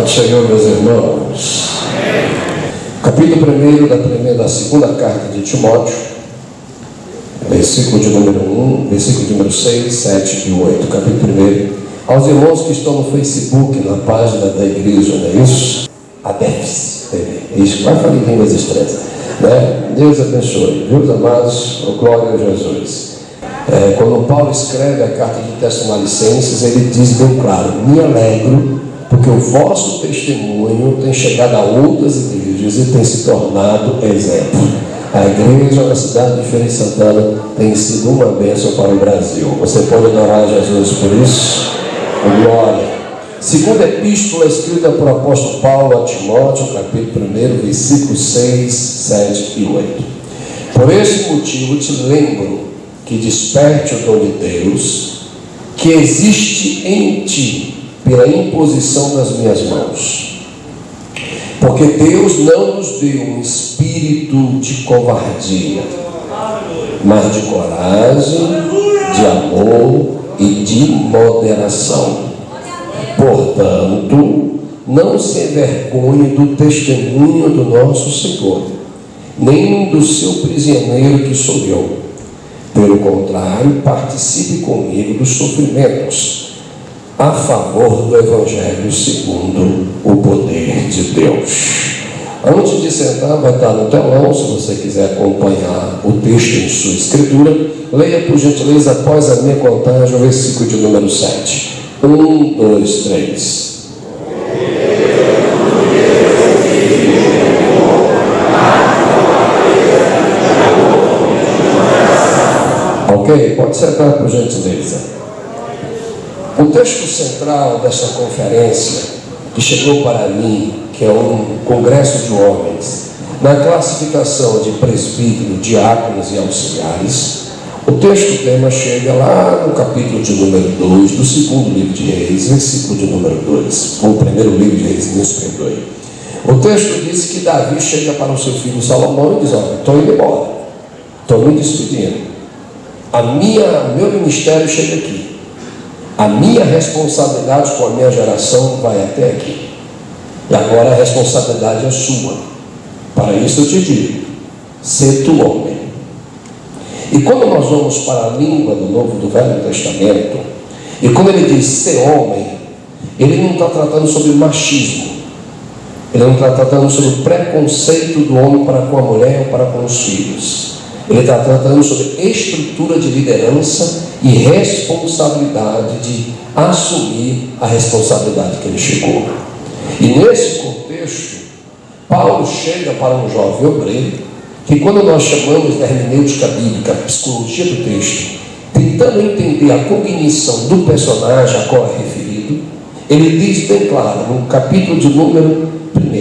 do Senhor, meus irmãos. Capítulo 1 da segunda carta de Timóteo, versículo de número 1, versículo de número 6, 7 e 8. Capítulo 1. Aos irmãos que estão no Facebook, na página da igreja, não é isso? ADEFS TV. Isso, vai falar em línguas estranhas. Né? Deus abençoe. Meus amados, glória a Jesus. Quando Paulo escreve a carta de Tessalonicenses, ele diz bem claro: me alegro porque o vosso testemunho tem chegado a outras igrejas e tem se tornado exemplo. A igreja na cidade de Feira de Santana tem sido uma bênção para o Brasil. Você pode adorar a Jesus por isso? Glória. Segunda epístola escrita por apóstolo Paulo a Timóteo, capítulo 1, versículos 6, 7 e 8. Por esse motivo te lembro que desperte o dom de Deus, que existe em ti, pela imposição das minhas mãos. Porque Deus não nos deu um espírito de covardia, mas de coragem, de amor e de moderação. Portanto, não se envergonhe do testemunho do nosso Senhor, nem do seu prisioneiro que sou eu. Pelo contrário, participe comigo dos sofrimentos a favor do Evangelho segundo o poder de Deus. Antes de sentar, vai estar no telão, se você quiser acompanhar o texto em sua escritura. Leia por gentileza após a minha contagem o versículo de número 7. 1, 2, 3. Ok? Pode sentar por gentileza. O texto central dessa conferência, que chegou para mim, que é um congresso de homens, na classificação de presbítero, diáconos e auxiliares, o texto tema chega lá no capítulo de número 2 do segundo livro de Reis, versículo de número 2, o primeiro livro de Reis, nos perdoe. O texto diz que Davi chega para o seu filho Salomão e diz: olha, estou indo embora, estou me despedindo, meu ministério chega aqui. A minha responsabilidade com a minha geração vai até aqui. E agora a responsabilidade é sua. Para isso eu te digo: sê tu homem. E quando nós vamos para a língua do Velho Testamento, e quando ele diz ser homem, ele não está tratando sobre machismo. Ele não está tratando sobre o preconceito do homem para com a mulher ou para com os filhos. Ele está tratando sobre estrutura de liderança e responsabilidade de assumir a responsabilidade que ele chegou. E nesse contexto, Paulo chega para um jovem obreiro, que quando nós chamamos da hermenêutica bíblica, a psicologia do texto, tentando entender a cognição do personagem a qual é referido, ele diz bem claro, no capítulo de número 1,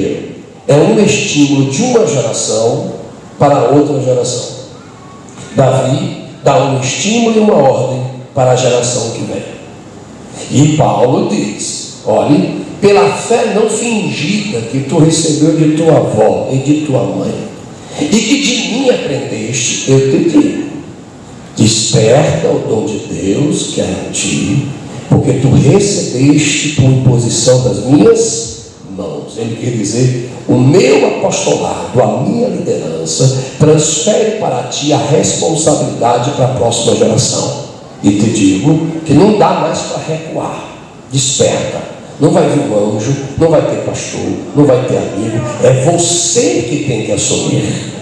é um estímulo de uma geração para outra geração. Davi dá um estímulo e uma ordem para a geração que vem. E Paulo diz: olhe, pela fé não fingida que tu recebeu de tua avó e de tua mãe, e que de mim aprendeste, eu te digo: desperta o dom de Deus que é em ti, porque tu recebeste por imposição das minhas mãos. Ele quer dizer: o meu apostolado, a minha liderança, transfere para ti a responsabilidade para a próxima geração. E te digo que não dá mais para recuar. Desperta. Não vai vir um anjo, não vai ter pastor, não vai ter amigo. É você que tem que assumir.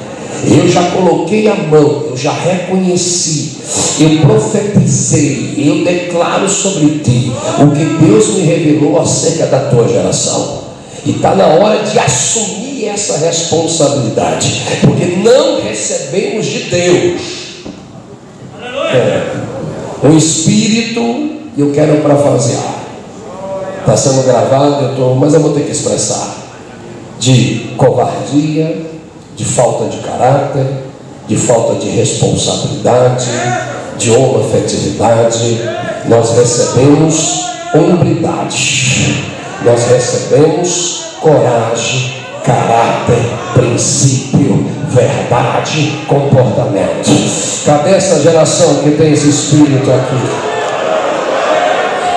Eu já coloquei a mão, eu já reconheci, eu profetizei, eu declaro sobre ti o que Deus me revelou acerca da tua geração. E está na hora de assumir essa responsabilidade, porque não recebemos de Deus um espírito, e eu quero parafrasear, está sendo gravado, mas eu vou ter que expressar, de covardia, de falta de caráter, de falta de responsabilidade, de homoafetividade. Nós recebemos hombridade, nós recebemos coragem, caráter, princípio, verdade, comportamento. Cadê essa geração que tem esse espírito aqui?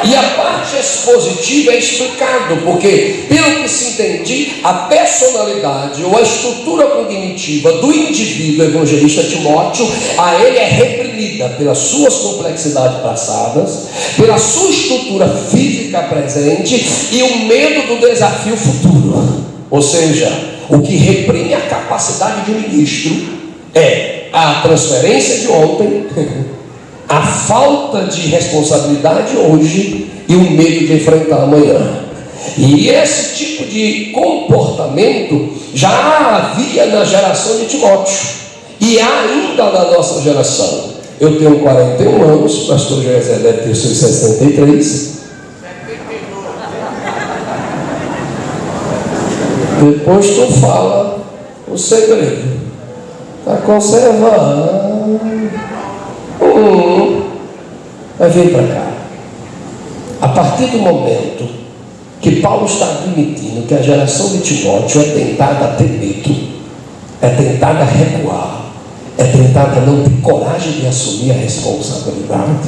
E a parte expositivo é explicado, porque, pelo que se entende, a personalidade ou a estrutura cognitiva do indivíduo evangelista Timóteo, a ele é reprimida pelas suas complexidades passadas, pela sua estrutura física presente e o medo do desafio futuro. Ou seja, o que reprime a capacidade de um ministro é a transferência de ontem, a falta de responsabilidade hoje e o medo de enfrentar amanhã. E esse tipo de comportamento já havia na geração de Timóteo e ainda na nossa geração. Eu tenho 41 anos, o pastor José deve ter seus 63. Depois tu fala o segredo. Está conservando. Mas vem para cá. A partir do momento que Paulo está admitindo que a geração de Timóteo é tentada a ter medo, é tentada a recuar, é tentada a não ter coragem de assumir a responsabilidade,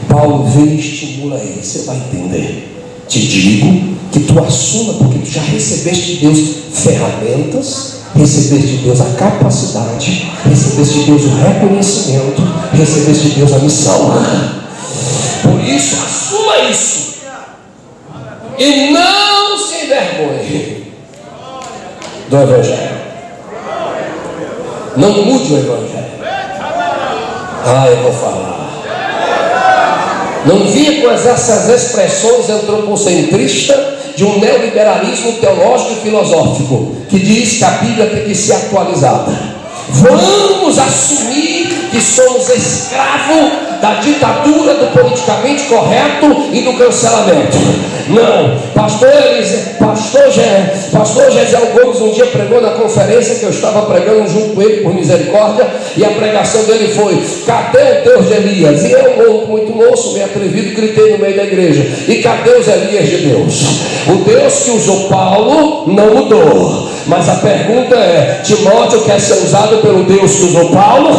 Paulo vem e estimula ele. Você vai entender. Te digo que tu assuma, porque tu já recebeste de Deus ferramentas, recebeste de Deus a capacidade, recebeste de Deus o reconhecimento, recebeste de Deus a missão. Por isso, assuma isso e não se envergonhe do Evangelho. Não mude o Evangelho. Eu vou falar. Não vinha com essas expressões antropocentristas de um neoliberalismo teológico e filosófico que diz que a Bíblia tem que ser atualizada. Vamos assumir que somos escravos da ditadura do politicamente correto e do cancelamento. Não, pastor Gisel Gomes um dia pregou na conferência que eu estava pregando junto com ele por misericórdia, e a pregação dele foi: cadê o Deus de Elias? E eu, muito moço, meio atrevido, gritei no meio da igreja: e cadê os Elias de Deus? O Deus que usou Paulo não mudou, mas a pergunta é: Timóteo quer ser usado pelo Deus que usou Paulo?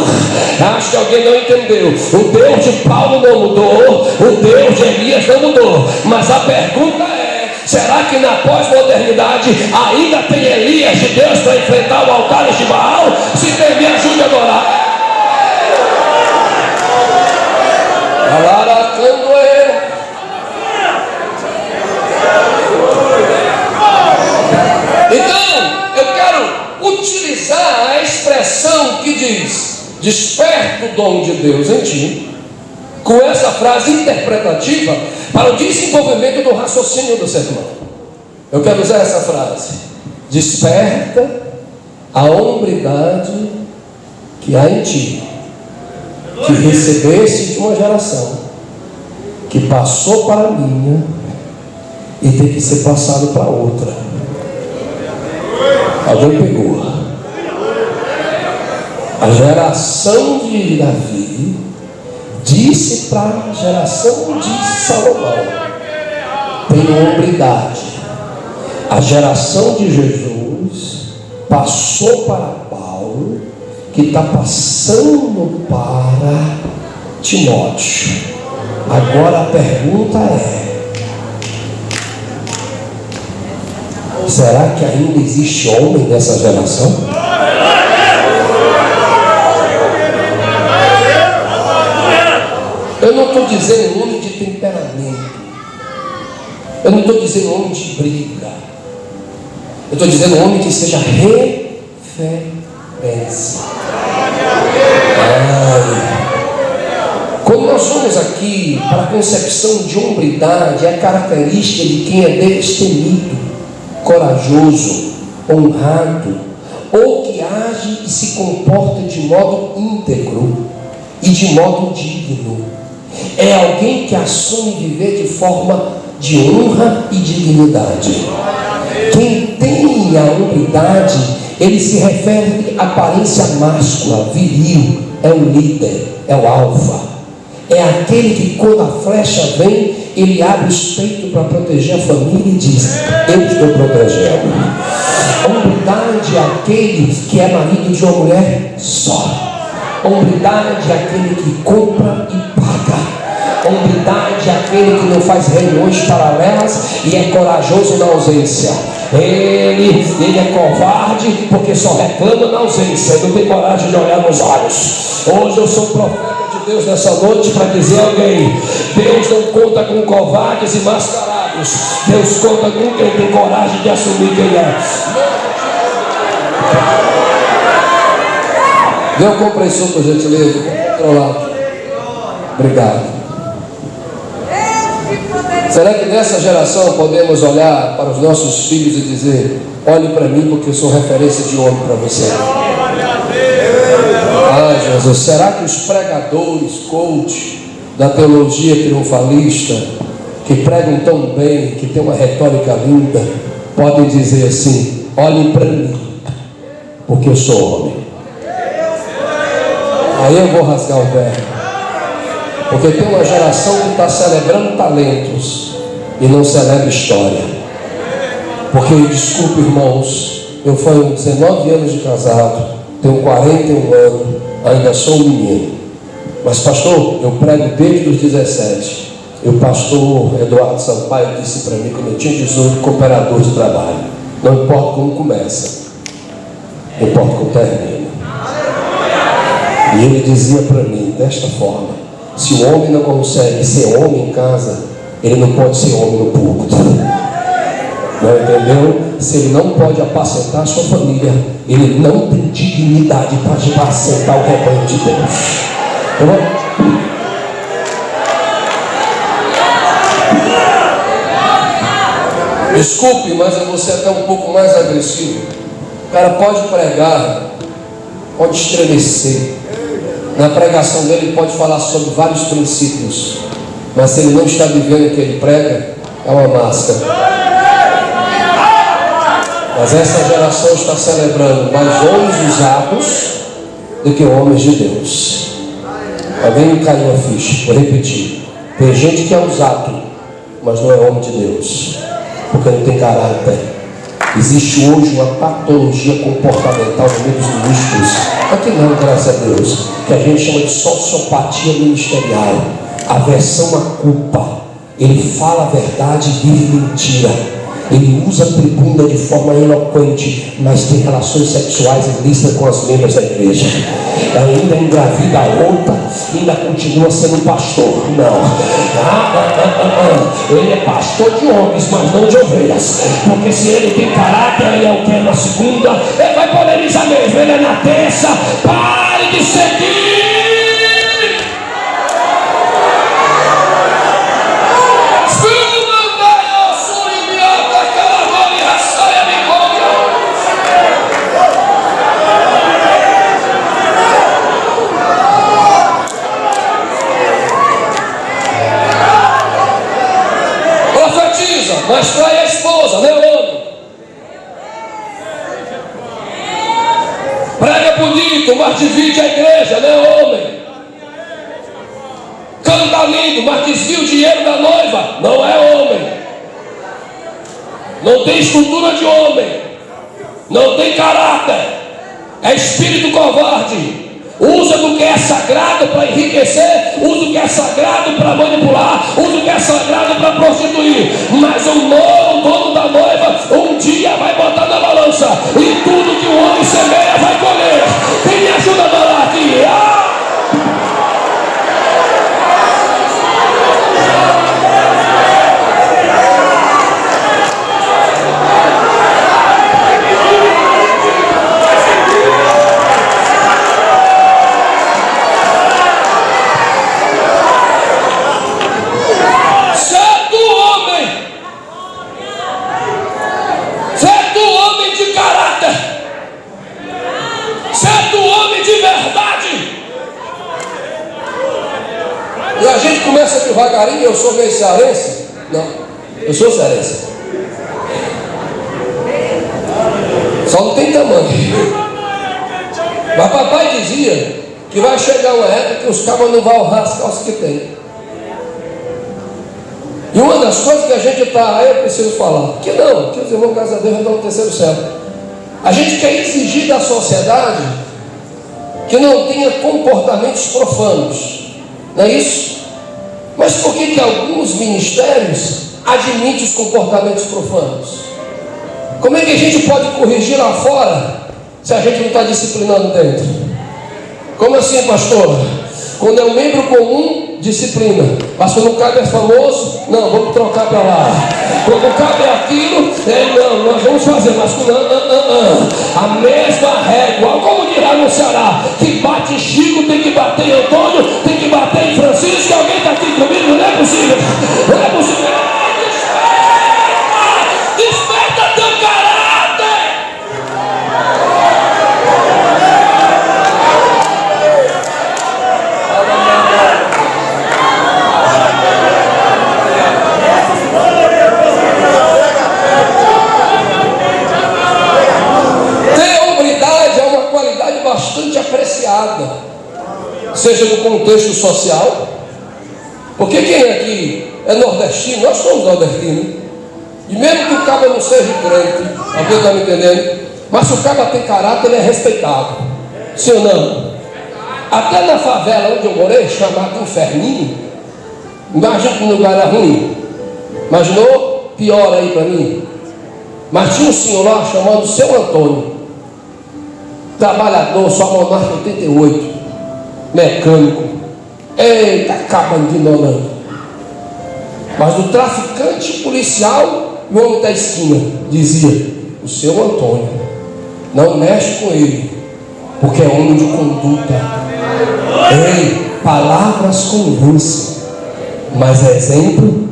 Acho que alguém não entendeu. O Deus de Paulo não mudou, o Deus de Elias não mudou, mas a pergunta é: será que na pós-modernidade ainda tem Elias de Deus para enfrentar o altar de Baal? Se tem, me ajude a adorar. Então, eu quero utilizar a expressão que diz: desperta o dom de Deus em ti, com essa frase interpretativa para o desenvolvimento do raciocínio do sermão. Eu quero usar essa frase: desperta a hombridade que há em ti, que recebeste de uma geração que passou para a minha e tem que ser passado para outra. Alguém pegou? A geração de Davi disse para a geração de Salomão: tem hombridade. A geração de Jesus passou para Paulo, que está passando para Timóteo. Agora a pergunta é: será que ainda existe homem nessa geração? Eu não estou dizendo homem de temperamento, eu não estou dizendo homem de briga, eu estou dizendo homem que seja referência. Quando nós vamos aqui para a concepção de hombridade, é característica de quem é destemido, corajoso, honrado, ou que age e se comporta de modo íntegro e de modo digno. É alguém que assume viver de forma de honra e dignidade. Quem tem a hombridade, ele se refere à aparência máscula, viril, é o líder, é o alfa. É aquele que, quando a flecha vem, ele abre os peitos para proteger a família e diz: eu estou protegendo. Hombridade é aquele que é marido de uma mulher só. Hombridade é aquele que compra e paga. Humildade é aquele que não faz reuniões paralelas e é corajoso na ausência. Ele é covarde porque só reclama na ausência, não tem coragem de olhar nos olhos. Hoje eu sou profeta de Deus nessa noite para dizer a alguém: Deus não conta com covardes e mascarados, Deus conta com quem tem coragem de assumir quem é. Dê um compressor, por gentileza. Controlado. Obrigado. Será que nessa geração podemos olhar para os nossos filhos e dizer: olhe para mim porque eu sou referência de homem para você? Ah, Jesus, será que os pregadores, coach da teologia triunfalista, que pregam tão bem, que tem uma retórica linda, podem dizer assim: olhem para mim porque eu sou homem? Aí eu vou rasgar o verbo. Porque tem uma geração que está celebrando talentos e não celebra história. Porque, desculpe irmãos, eu fui 19 anos de casado, tenho 41 anos, ainda sou um menino. Mas pastor, eu prego desde os 17. E o pastor Eduardo Sampaio disse para mim, quando eu tinha 18, cooperador de trabalho: não importa como começa, importa como termina. E ele dizia para mim desta forma: se o homem não consegue ser homem em casa, ele não pode ser homem no púlpito. Não entendeu? Se ele não pode apacentar a sua família, ele não tem dignidade para apacentar o rebanho de Deus. Desculpe, mas eu vou ser até um pouco mais agressivo. O cara pode pregar, pode estremecer. Na pregação dele ele pode falar sobre vários princípios, mas se ele não está vivendo o que ele prega, é uma máscara. Mas essa geração está celebrando mais homens usados do que homens de Deus. Alguém me caiu a ficha, vou repetir: tem gente que é usado, mas não é homem de Deus, porque não tem caráter. Existe hoje uma patologia comportamental no meio dos ministros, aqui não, graças a Deus, que a gente chama de sociopatia ministerial, aversão à culpa. Ele fala a verdade e vive mentira. Ele usa a tribuna de forma eloquente, mas tem relações sexuais ilícitas com as membros da igreja. Ainda engravida a outra, ainda continua sendo pastor. Não. Ele é pastor de homens, mas não de ovelhas. Porque se ele tem caráter, ele é o que é na segunda. Ele vai polemizar mesmo, ele é na terça. Pare de seguir. Mas trai a esposa, não é homem. Prega bonito, mas divide a igreja, não é homem. Canta lindo, mas desvia o dinheiro da noiva, não é homem. Não tem estrutura de homem, não tem caráter, é espírito covarde. Usa do que é sagrado para enriquecer, usa o que é sagrado para manipular, usa o que é sagrado para prostituir. Mas o dono da noiva um dia vai botar na balança, e tudo que o homem semeia vai colher. Quem me ajuda a falar aqui? E a gente começa devagarinho. Eu sou meio cearense? Não, eu sou cearense. Só não tem tamanho. Mas papai dizia que vai chegar uma época que os cabos não vão honrar as calças que tem. E uma das coisas que a gente está, eu preciso falar, que não, que os irmãos, graças a Deus, vão no terceiro céu. A gente quer exigir da sociedade que não tenha comportamentos profanos. Não é isso? Mas por que alguns ministérios admitem os comportamentos profanos? Como é que a gente pode corrigir lá fora se a gente não está disciplinando dentro? Como assim, pastor? Quando é um membro comum, disciplina. Mas quando o cabo é famoso, não, vamos trocar para lá. Quando o cabo é aquilo, não, nós vamos fazer. Mas a mesma régua, como dirá no Ceará, que bate em Chico, tem que bater em Antônio, tem que bater em Francisco. Alguém está aqui comigo? Não é possível. Não é possível. Desperta teu caráter. Bastante apreciada, seja no contexto social, porque quem aqui é nordestino, nós somos nordestinos, e mesmo que o cabo não seja crente, alguém está me entendendo? Mas se o cabo tem caráter, ele é respeitado, sim ou não? Até na favela onde eu morei, chamado Inferninho, imagina que o lugar era ruim, imaginou? Pior aí para mim. Mas tinha um senhor lá chamado Seu Antônio, trabalhador, só uma marca 88, mecânico, eita, caba ignorante. Mas o traficante policial, o homem da esquina, dizia: o Seu Antônio, não mexe com ele, porque é homem de conduta. Ei, palavras convencem, mas exemplo.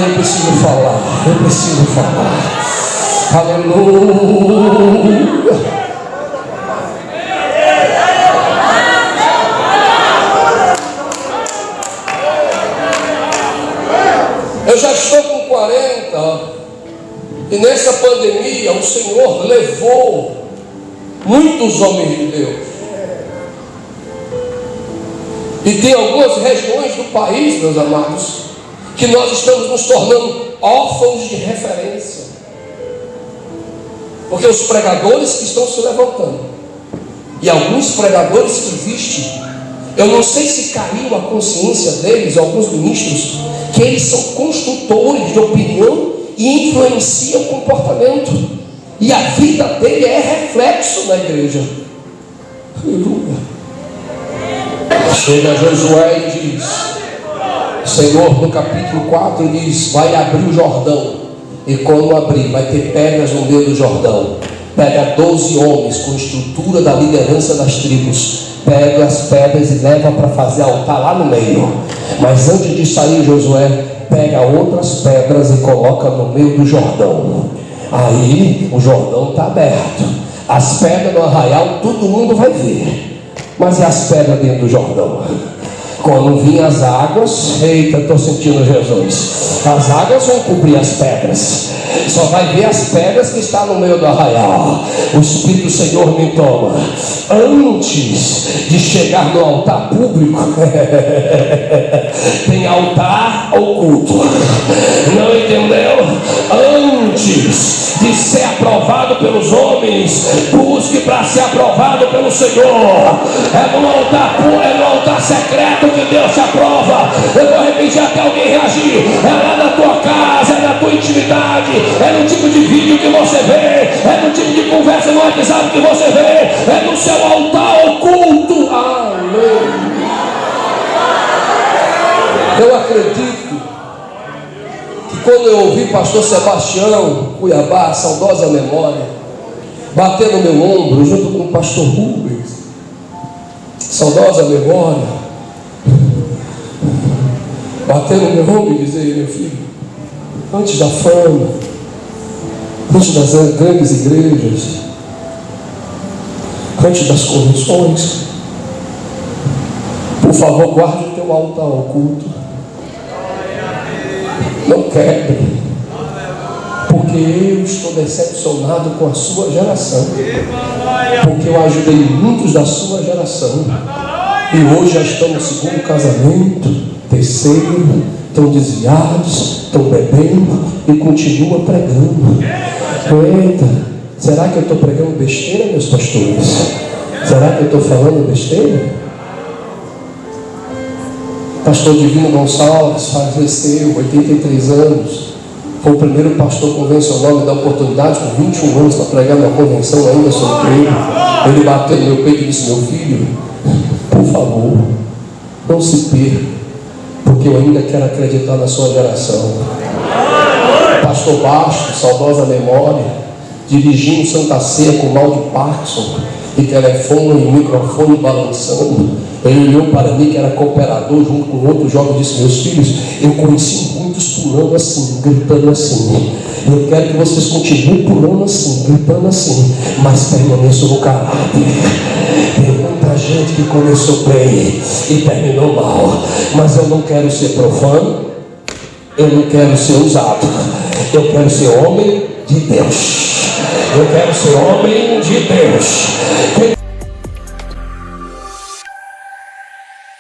Eu preciso falar, eu preciso falar. Aleluia. Eu já estou com 40 e nessa pandemia o Senhor levou muitos homens de Deus. E tem algumas regiões do país, meus amados, que nós estamos nos tornando órfãos de referência. Porque os pregadores que estão se levantando, e alguns pregadores que existem, eu não sei se caiu a consciência deles, alguns ministros, que eles são construtores de opinião e influenciam o comportamento, e a vida dele é reflexo na igreja. Aleluia. Chega Josué e diz, Senhor, no capítulo 4 diz: vai abrir o Jordão. E quando abrir, vai ter pedras no meio do Jordão. Pega 12 homens com estrutura da liderança das tribos. Pega as pedras e leva para fazer altar lá no meio. Mas antes de sair, Josué pega outras pedras e coloca no meio do Jordão. Aí o Jordão está aberto. As pedras no arraial todo mundo vai ver. Mas e as pedras dentro do Jordão? Quando vinham as águas, eita, estou sentindo Jesus, as águas vão cobrir as pedras, só vai ver as pedras que estão no meio do arraial. O Espírito do Senhor me toma. Antes de chegar no altar público, tem altar oculto, não entendeu? Antes de ser aprovado pelos homens, busque para ser aprovado pelo Senhor. É no altar secreto que Deus te aprova. Eu vou repetir até alguém reagir. É lá na tua casa, é na tua intimidade, é no tipo de vídeo que você vê, é no tipo de conversa no WhatsApp que você vê, é no seu altar oculto. Amém. Eu acredito que quando eu ouvi pastor Sebastião Cuiabá, saudosa memória, bater no meu ombro junto com o pastor Rubens, saudosa memória, bater no meu ombro e dizer: meu filho, antes da fama, antes das grandes igrejas, antes das convenções, por favor, guarde o teu altar oculto. Não quebre, porque eu estou decepcionado com a sua geração, porque eu ajudei muitos da sua geração, e hoje já estão no segundo casamento, terceiro, estão desviados, estão bebendo e continuam pregando. Eita, será que eu estou pregando besteira, meus pastores? Será que eu estou falando besteira? Pastor Divino Gonçalves faleceu, 83 anos. Foi o primeiro pastor convencional a me dar oportunidade com 21 anos para pregar numa convenção ainda solteiro. Ele bateu no meu peito e disse: meu filho, por favor, não se perca, porque eu ainda quero acreditar na sua geração. Pastor Basto, saudosa memória, dirigindo Santa Ceia com mal de Parkinson, e telefone e microfone balançando. Ele olhou para mim, que era cooperador, junto com outro jovem, e disse: meus filhos, eu conheci muitos pulando assim, gritando assim. Eu quero que vocês continuem pulando assim, gritando assim, mas permaneçam no caráter. Tem muita gente que começou bem e terminou mal, mas eu não quero ser profano, eu não quero ser usado, eu quero ser homem de Deus. Eu quero ser homem de Deus.